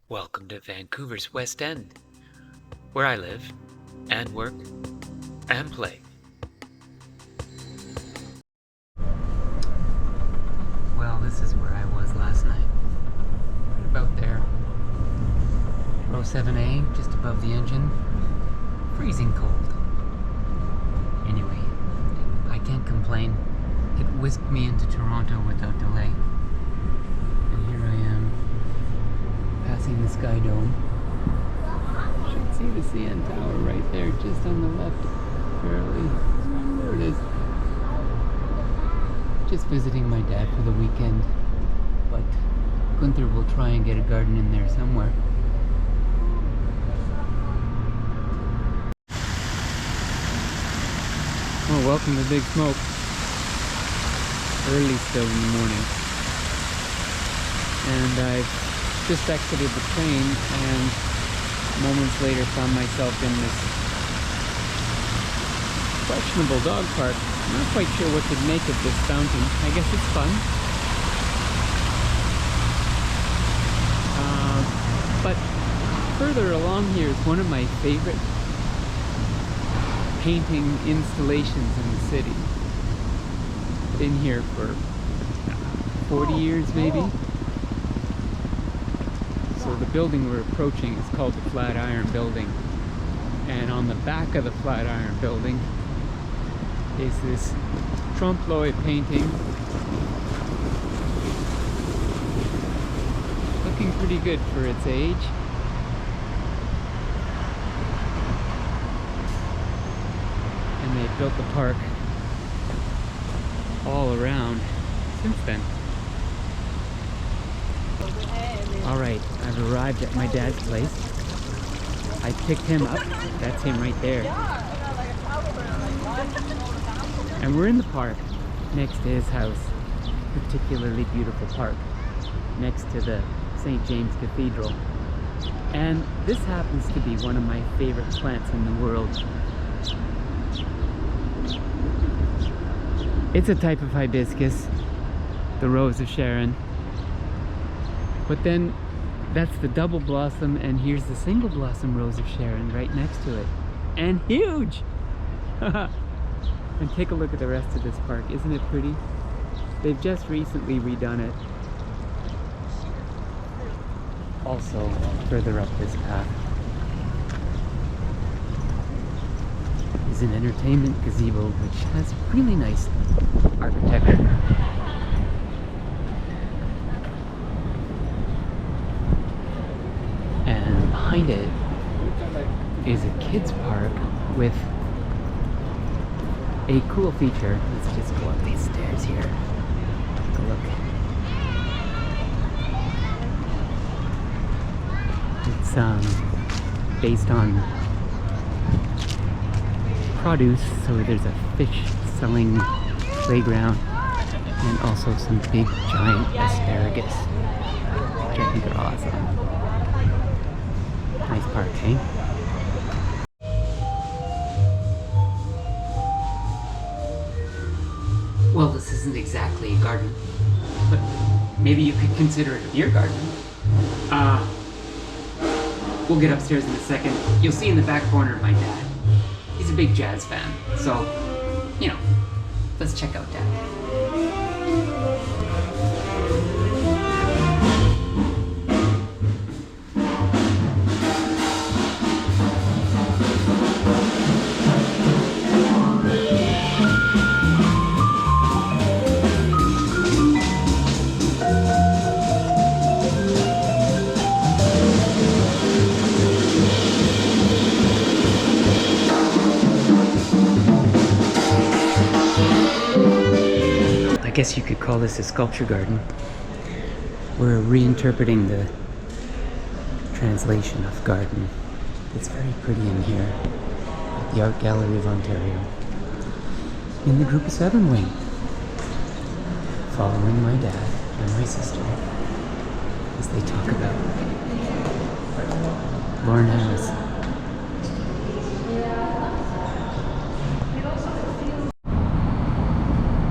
Welcome to Vancouver's West End, where I live and work and play. Well, this is where I was last night. Right about there. Row 7A, just above the engine. Freezing cold. Anyway, I can't complain. It whisked me into Toronto without delay. And here I am, passing the Sky Dome. Should see the CN Tower right there, just on the left, barely. There it is. Just visiting my dad for the weekend, but Gunther will try and get a garden in there somewhere. Oh, welcome to Big Smoke. Early still in the morning. And I've just exited the train and moments later found myself in this questionable dog park. I'm not quite sure what to make of this fountain. I guess it's fun. But further along here is one of my favorite painting installations in the city. Been here for 40 years maybe. So the building we're approaching is called the Flatiron Building. And on the back of the Flatiron Building is this trompe-l'oeil painting. Looking pretty good for its age. And they've built the park all around since then. Alright, I've arrived at my dad's place. I picked him up. That's him right there. And we're in the park next to his house. Particularly beautiful park next to the St. James Cathedral. And this happens to be one of my favorite plants in the world. It's a type of hibiscus, the Rose of Sharon. But then that's the double blossom, and here's the single blossom Rose of Sharon right next to it. And huge! And take a look at the rest of this park. Isn't it pretty? They've just recently redone it. Also, further up this path is an entertainment gazebo which has really nice architecture. And behind it is a kids park with a cool feature. Let's just go up these stairs here. Take a look. It's based on produce, so there's a fish selling playground and also some big giant asparagus, which I think are awesome. Nice park, eh? Well, this isn't exactly a garden, but maybe you could consider it a beer garden. We'll get upstairs in a second. You'll see in the back corner my dad. He's a big jazz fan, so, you know, let's check out Dad. I guess you could call this a sculpture garden. We're reinterpreting the translation of garden. It's very pretty in here at the Art Gallery of Ontario in the Group of 7 wing, following my dad and my sister as they talk about Lauren Harris.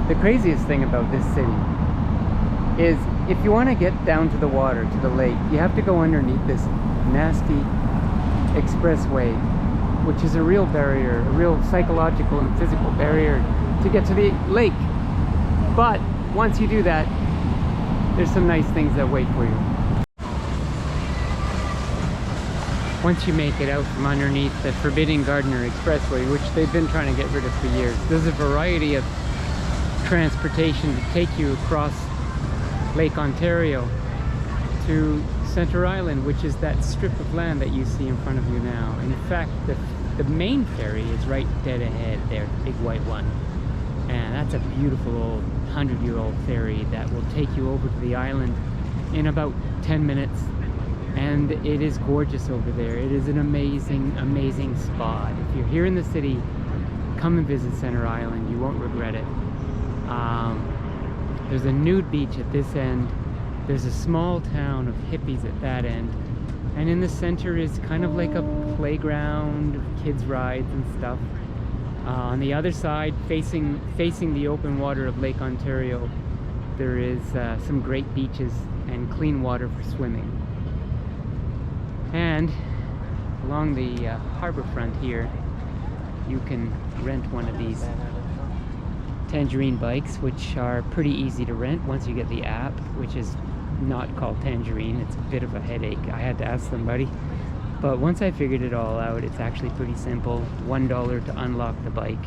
The craziest thing about this city is if you want to get down to the water, to the lake, you have to go underneath this nasty expressway, which is a real barrier, a real psychological and physical barrier to get to the lake. But once you do that, there's some nice things that wait for you. Once you make it out from underneath the Forbidden Gardener Expressway, which they've been trying to get rid of for years, there's a variety of transportation to take you across Lake Ontario to Center Island, which is that strip of land that you see in front of you now. In fact, the main ferry is right dead ahead there, the big white one. And that's a beautiful old 100-year-old ferry that will take you over to the island in about 10 minutes. And it is gorgeous over there. It is an amazing, amazing spot. If you're here in the city, come and visit Center Island. You won't regret it. There's a nude beach at this end. There's a small town of hippies at that end. And in the center is kind of like a playground, kids rides and stuff. On the other side, facing the open water of Lake Ontario, there is some great beaches and clean water for swimming. And along the harbor front here, you can rent one of these Tangerine bikes, which are pretty easy to rent once you get the app, which is not called Tangerine. It's a bit of a headache. I had to ask somebody. But once I figured it all out, it's actually pretty simple. $1 to unlock the bike,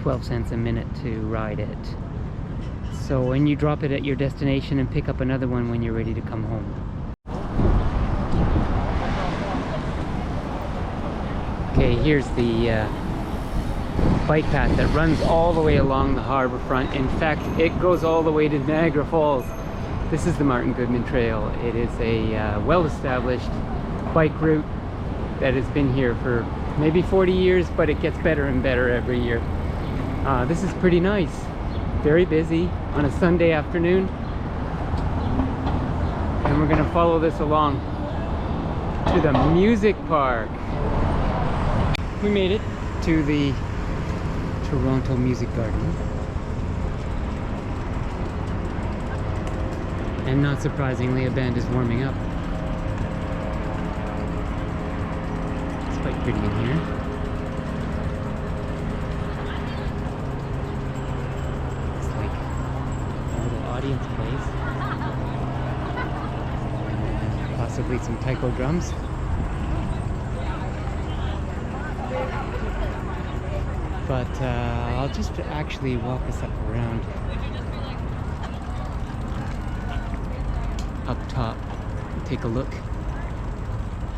12 cents a minute to ride it. So when you drop it at your destination and pick up another one when you're ready to come home. Okay, here's the bike path that runs all the way along the harbor front. In fact, it goes all the way to Niagara Falls. This is the Martin Goodman Trail. It is a well-established bike route that has been here for maybe 40 years, but it gets better and better every year. This is pretty nice. Very busy on a Sunday afternoon. And we're gonna follow this along to the music park. We made it to the Toronto Music Garden. And not surprisingly, a band is warming up. It's quite pretty in here. It's like a little audience place. And possibly some taiko drums. But I'll just actually walk us up around. Up top, take a look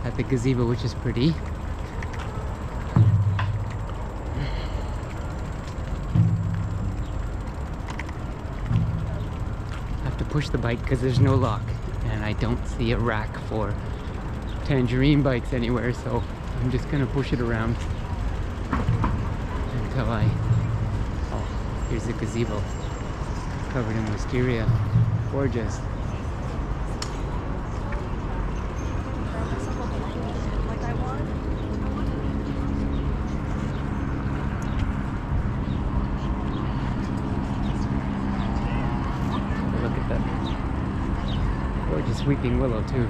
at the gazebo, which is pretty. I have to push the bike because there's no lock, and I don't see a rack for Tangerine bikes anywhere, so I'm just gonna push it around until oh, here's the gazebo covered in wisteria. Gorgeous. Look at that gorgeous weeping willow too.